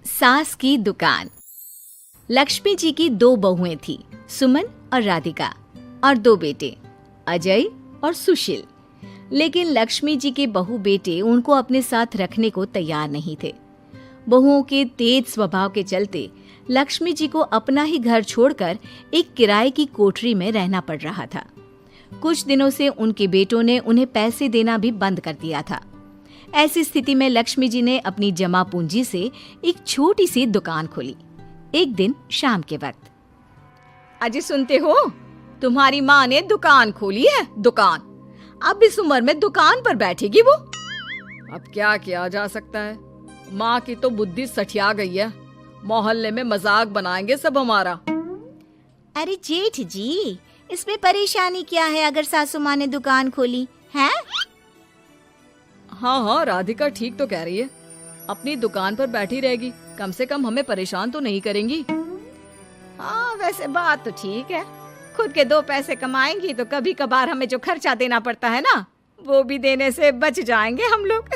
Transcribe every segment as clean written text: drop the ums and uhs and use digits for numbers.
सास की दुकान। लक्ष्मी जी की दो बहुएं थी, सुमन और राधिका, और दो बेटे, अजय और सुशील। लेकिन लक्ष्मी जी के बहू बेटे उनको अपने साथ रखने को तैयार नहीं थे। बहुओं के तेज स्वभाव के चलते लक्ष्मी जी को अपना ही घर छोड़कर एक किराए की कोठरी में रहना पड़ रहा था। कुछ दिनों से उनके बेटों ने उन्हें पैसे देना भी बंद कर दिया था। ऐसी स्थिति में लक्ष्मी जी ने अपनी जमा पूंजी से एक छोटी सी दुकान खोली। एक दिन शाम के वक्त, अजय सुनते हो, तुम्हारी माँ ने दुकान खोली है। दुकान अब इस उम्र में दुकान पर बैठेगी वो। अब क्या किया जा सकता है, माँ की तो बुद्धि सठिया गई है। मोहल्ले में मजाक बनाएंगे सब हमारा। अरे जेठ जी, इसमें परेशानी क्या है अगर सासू माँ ने दुकान खोली है? हाँ, राधिका ठीक तो कह रही है। अपनी दुकान पर बैठी रहेगी, कम से कम हमें परेशान तो नहीं करेंगी। हाँ, वैसे बात तो ठीक है। खुद के दो पैसे कमाएंगी तो कभी कभार हमें जो खर्चा देना पड़ता है ना, वो भी देने से बच जाएंगे हम लोग।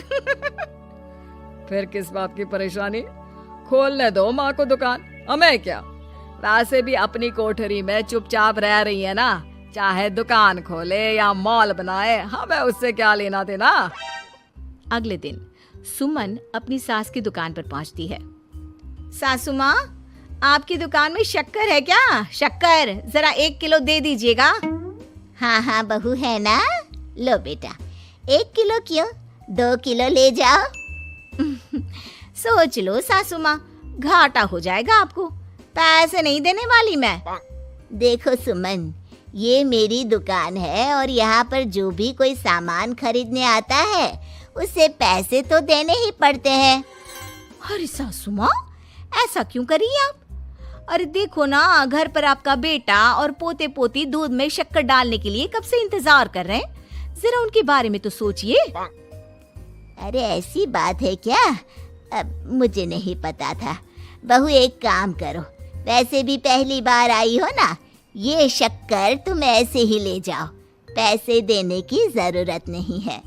फिर किस बात की परेशानी, खोलने दो माँ को दुकान, हमें क्या। वैसे भी अपनी कोठरी में चुपचाप रह रही है ना, चाहे दुकान खोले या मॉल बनाए, हमें उससे क्या लेना देना। अगले दिन सुमन अपनी सास की दुकान पर पहुंचती है। सासू माँ, आपकी दुकान में शक्कर है क्या? शक्कर जरा 1 किलो दे दीजिएगा। हाँ हाँ बहू, है ना, लो बेटा। 1 किलो क्यों, 2 किलो ले जाओ। सोच लो सासू माँ, घाटा हो जाएगा आपको। पैसे नहीं देने वाली मैं। देखो सुमन, ये मेरी दुकान है और यहाँ पर जो भी कोई सामान खरीदने आता है उसे पैसे तो देने ही पड़ते हैं। अरे सासू माँ, ऐसा क्यों कर रही आप? अरे देखो ना, घर पर आपका बेटा और पोते पोती दूध में शक्कर डालने के लिए कब से इंतजार कर रहे हैं। जरा उनके बारे में तो सोचिए। अरे ऐसी बात है क्या? अब मुझे नहीं पता था। बहू एक काम करो, वैसे भी पहली बार आई हो ना, ये शक्कर तुम ऐसे ही ले जाओ, पैसे देने की जरूरत नहीं है।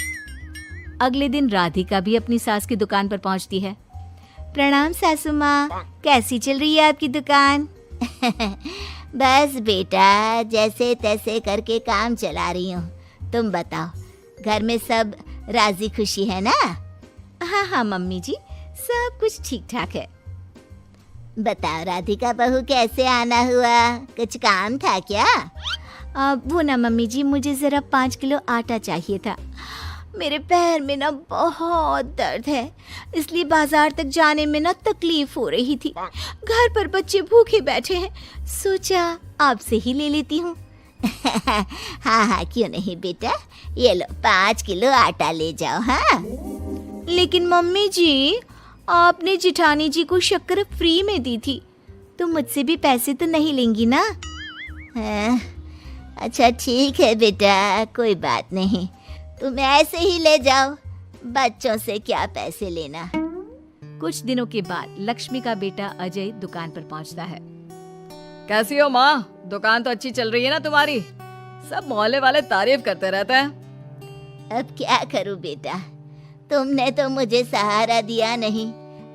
अगले दिन राधिका भी अपनी सास की दुकान पर पहुंचती है। प्रणाम सासू माँ, कैसी चल रही है आपकी दुकान? बस बेटा, जैसे तैसे करके काम चला रही हूँ। तुम बताओ, घर में सब राजी खुशी है ना? हाँ हाँ मम्मी जी, सब कुछ ठीक ठाक है। बताओ राधिका बहू, कैसे आना हुआ? कुछ काम था क्या? वो ना मम्मी जी, मुझे जरा 5 किलो आटा चाहिए था। मेरे पैर में ना बहुत दर्द है, इसलिए बाजार तक जाने में ना तकलीफ हो रही थी। घर पर बच्चे भूखे बैठे हैं, सोचा आपसे ही ले लेती हूँ। हाँ हाँ, क्यों नहीं बेटा, ये लो 5 किलो आटा ले जाओ। हाँ, लेकिन मम्मी जी, आपने जिठानी जी को शक्कर फ्री में दी थी, तो मुझसे भी पैसे तो नहीं लेंगी ना? हाँ, अच्छा ठीक है बेटा, कोई बात नहीं, तुम ऐसे ही ले जाओ, बच्चों से क्या पैसे लेना। कुछ दिनों के बाद लक्ष्मी का बेटा अजय दुकान पर पहुंचता है। कैसी हो माँ, दुकान तो अच्छी चल रही है ना तुम्हारी? सब मोहल्ले वाले तारीफ करते रहते हैं। अब क्या करूं बेटा, तुमने तो मुझे सहारा दिया नहीं,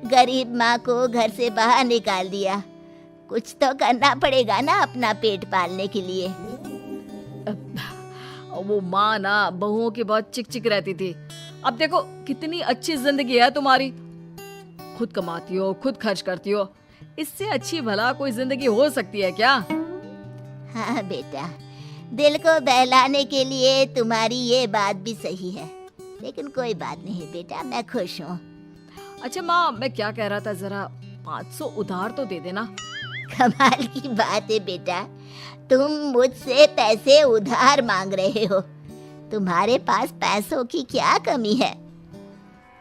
गरीब माँ को घर से बाहर निकाल दिया। कुछ तो करना पड़ेगा ना अपना पेट पालने के लिए। वो माँ ना बहुओं की बहुत चिक चिक रहती थी। अब देखो कितनी अच्छी जिंदगी है तुम्हारी, खुद कमाती हो, खुद खर्च करती हो। इससे अच्छी भला कोई जिंदगी हो सकती है क्या? हाँ बेटा, दिल को बहलाने के लिए तुम्हारी ये बात भी सही है, लेकिन कोई बात नहीं बेटा, मैं खुश हूँ। अच्छा माँ, मैं क्या कह रहा था, जरा 500 उधार तो दे देना। कमाल की बात है बेटा, तुम मुझसे पैसे उधार मांग रहे हो। तुम्हारे पास पैसों की क्या कमी है?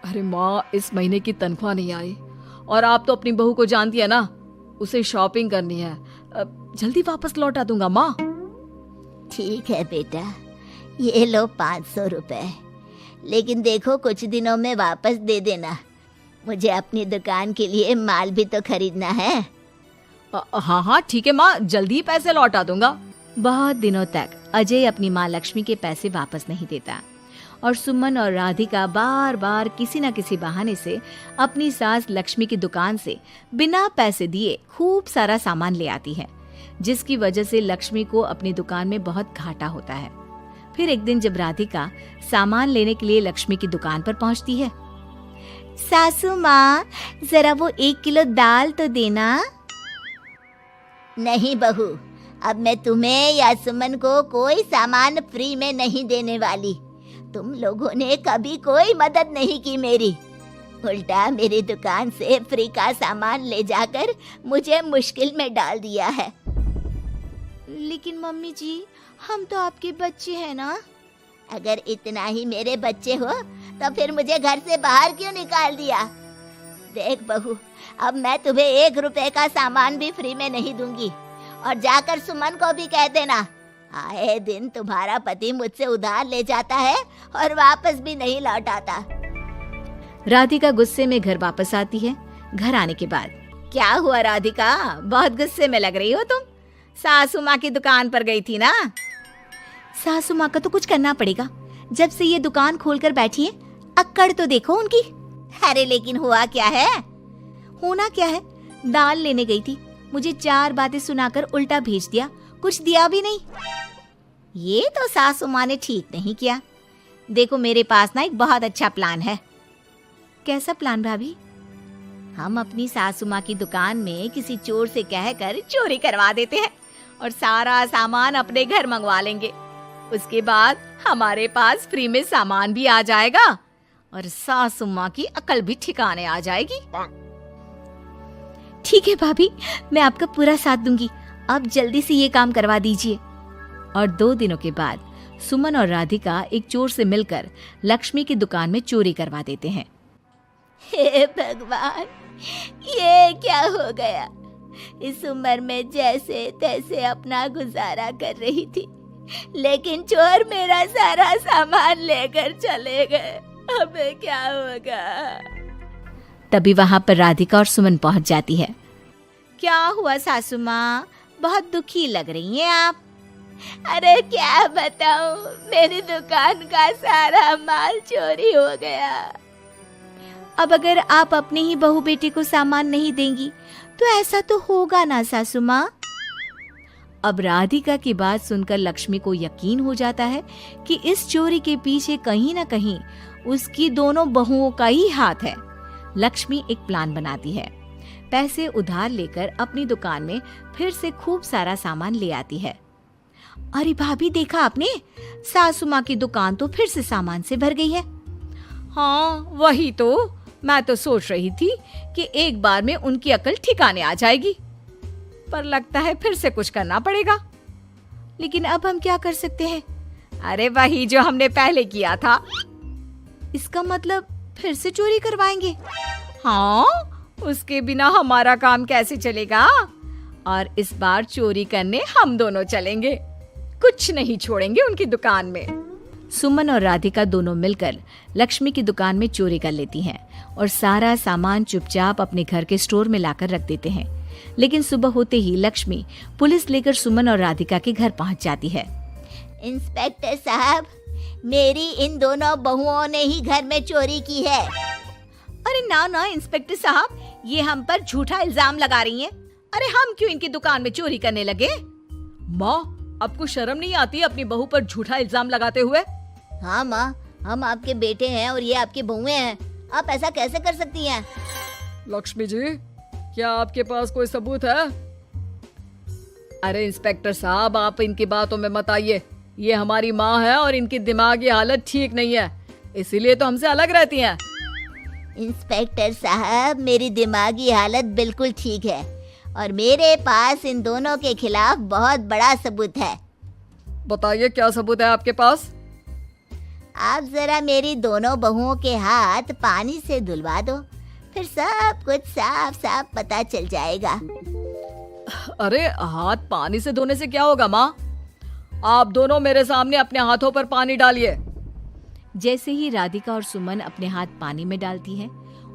अरे माँ, इस महीने की तनख्वाह नहीं आई और आप तो अपनी बहू को जानती है ना, उसे शॉपिंग करनी है। जल्दी वापस लौटा दूंगा माँ। ठीक है बेटा, ये लो 500 रुपए, लेकिन देखो कुछ दिनों में वापस दे देना, मुझे अपनी दुकान के लिए माल भी तो खरीदना है। हाँ हाँ ठीक है माँ, जल्दी पैसे लौटा दूंगा। बहुत दिनों तक अजय अपनी माँ लक्ष्मी के पैसे वापस नहीं देता और सुमन और राधिका बार बार किसी न किसी बहाने से अपनी सास लक्ष्मी की दुकान से बिना पैसे दिए खूब सारा सामान ले आती है, जिसकी वजह से लक्ष्मी को अपनी दुकान में बहुत घाटा होता है। फिर एक दिन जब राधिका सामान लेने के लिए लक्ष्मी की दुकान पर पहुंचती है, सासू माँ, जरा वो 1 किलो दाल तो देना। नहीं बहू, अब मैं तुम्हें या सुमन को कोई सामान फ्री में नहीं देने वाली। तुम लोगों ने कभी कोई मदद नहीं की मेरी, उल्टा मेरी दुकान से फ्री का सामान ले जाकर मुझे मुश्किल में डाल दिया है। लेकिन मम्मी जी, हम तो आपके बच्चे हैं ना। अगर इतना ही मेरे बच्चे हो तो फिर मुझे घर से बाहर क्यों निकाल दिया? देख बहू, अब मैं तुम्हें 1 रुपए का सामान भी फ्री में नहीं दूंगी। और जाकर सुमन को भी कह देना, आए दिन तुम्हारा पति मुझसे उधार ले जाता है और वापस भी नहीं लौट आता। राधिका गुस्से में घर वापस आती है। घर आने के बाद, क्या हुआ राधिका, बहुत गुस्से में लग रही हो तुम? सासू माँ की दुकान पर गई थी ना? सासू माँ का तो कुछ करना पड़ेगा, जब से ये दुकान खोलकर बैठी है। अक्कड़ तो देखो उनकी। अरे लेकिन हुआ क्या है? होना क्या है, दाल लेने गई थी, मुझे 4 बातें सुनाकर उल्टा भेज दिया, कुछ दिया भी नहीं। ये तो सासू माँ ने ठीक नहीं किया। देखो मेरे पास ना एक बहुत अच्छा प्लान है। कैसा प्लान भाभी? हम अपनी सासू माँ की दुकान में किसी चोर से कहकर चोरी करवा देते हैं और सारा सामान अपने घर मंगवा लेंगे। उसके बाद हमारे पास फ्री में सामान भी आ जाएगा और सासू माँ की अकल भी ठिकाने आ जाएगी। ठीक है भाभी, मैं आपका पूरा साथ दूंगी। आप जल्दी से ये काम करवा दीजिए। और 2 दिनों के बाद सुमन और राधिका एक चोर से मिलकर लक्ष्मी की दुकान में चोरी करवा देते हैं। हे भगवान, ये क्या हो गया? इस उम्र में जैसे तैसे अपना गुजारा कर रही थी, लेकिन चोर मेरा सारा सामान लेकर चले गए। अब क्या होगा? तभी वहां पर राधिका और सुमन पहुंच जाती है। क्या हुआ सासू माँ, बहुत दुखी लग रही हैं आप। अरे क्या बताऊं, मेरी दुकान का सारा माल चोरी हो गया। अब अगर आप अपने ही बहू बेटे को सामान नहीं देंगी तो ऐसा तो होगा ना सासू माँ। अब राधिका की बात सुनकर लक्ष्मी को यकीन हो जाता है कि इस चोरी के पीछे कहीं न कहीं उसकी दोनों बहुओं का ही हाथ है। लक्ष्मी एक प्लान बनाती है। पैसे उधार लेकर अपनी दुकान में फिर से खूब सारा सामान ले आती है। अरे भाभी, देखा आपने, सासू माँ की दुकान तो फिर से सामान से भर गई है। हाँ वही तो, मैं तो सोच रही थी कि एक बार में उनकी अकल ठिकाने आ जाएगी, पर लगता है फिर से कुछ करना पड़ेगा। लेकिन अब हम क्या कर सकते हैं? अरे वही जो हमने पहले किया था। इसका मतलब फिर से चोरी करवाएंगे? हाँ, उसके बिना हमारा काम कैसे चलेगा? और इस बार चोरी करने हम दोनों चलेंगे, कुछ नहीं छोड़ेंगे उनकी दुकान में। सुमन और राधिका दोनों मिलकर लक्ष्मी की दुकान में चोरी कर लेती हैं और सारा सामान चुपचाप अपने घर के स्टोर में लाकर रख देते हैं। लेकिन सुबह होते ही लक्ष्मी पुलिस लेकर सुमन और राधिका के घर पहुंच जाती है। इंस्पेक्टर साहब, मेरी इन दोनों बहुओं ने ही घर में चोरी की है। अरे ना ना इंस्पेक्टर साहब, ये हम पर झूठा इल्जाम लगा रही हैं। अरे हम क्यों इनकी दुकान में चोरी करने लगे? माँ, आपको शर्म नहीं आती अपनी बहू पर झूठा इल्जाम लगाते हुए? हाँ माँ, हम आपके बेटे हैं और ये आपकी बहुएं हैं, आप ऐसा कैसे कर सकती हैं? लक्ष्मी जी, क्या आपके पास कोई सबूत है? अरे इंस्पेक्टर साहब, आप इनकी बातों में मत आइए। ये हमारी माँ है और इनकी दिमागी हालत ठीक नहीं है, इसीलिए तो हमसे अलग रहती हैं। इंस्पेक्टर साहब, मेरी दिमागी हालत बिल्कुल ठीक है और मेरे पास इन दोनों के खिलाफ बहुत बड़ा सबूत है। बताइए, क्या सबूत है आपके पास? आप जरा मेरी दोनों बहुओं के हाथ पानी से धुलवा दो, फिर सब कुछ साफ साफ पता चल जाएगा। अरे हाथ पानी से धोने से क्या होगा माँ? आप दोनों मेरे सामने अपने हाथों पर पानी डालिए। जैसे ही राधिका और सुमन अपने हाथ पानी में डालती हैं,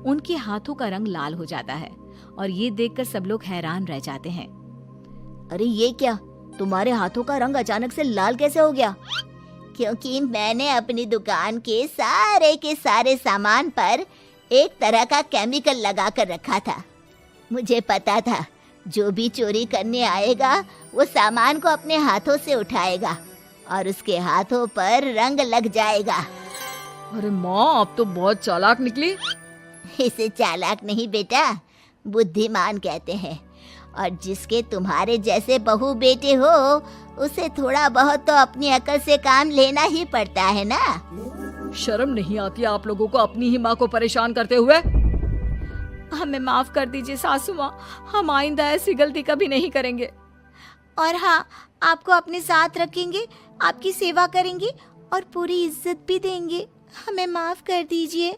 उनके हाथों का रंग लाल हो जाता है और ये देखकर सब लोग हैरान रह जाते हैं। अरे ये क्या, तुम्हारे हाथों का रंग अचानक से लाल कैसे हो गया? क्योंकि मैंने अपनी दुकान के सारे सामान पर एक तरह का केमिकल लगा कर रखा था। मुझे पता था जो भी चोरी करने आएगा वो सामान को अपने हाथों से उठाएगा और उसके हाथों पर रंग लग जाएगा। अरे माँ, आप तो बहुत चालाक निकली। इसे चालाक नहीं बेटा, बुद्धिमान कहते हैं। और जिसके तुम्हारे जैसे बहू बेटे हो उसे थोड़ा बहुत तो अपनी अकल से काम लेना ही पड़ता है ना। शर्म नहीं आती आप लोगों को अपनी ही माँ को परेशान करते हुए? हमें माफ कर दीजिए सासू माँ, हम आइंदा ऐसी गलती कभी नहीं करेंगे। और हाँ, आपको अपने साथ रखेंगे, आपकी सेवा करेंगे और पूरी इज्जत भी देंगे। हमें माफ कर दीजिए।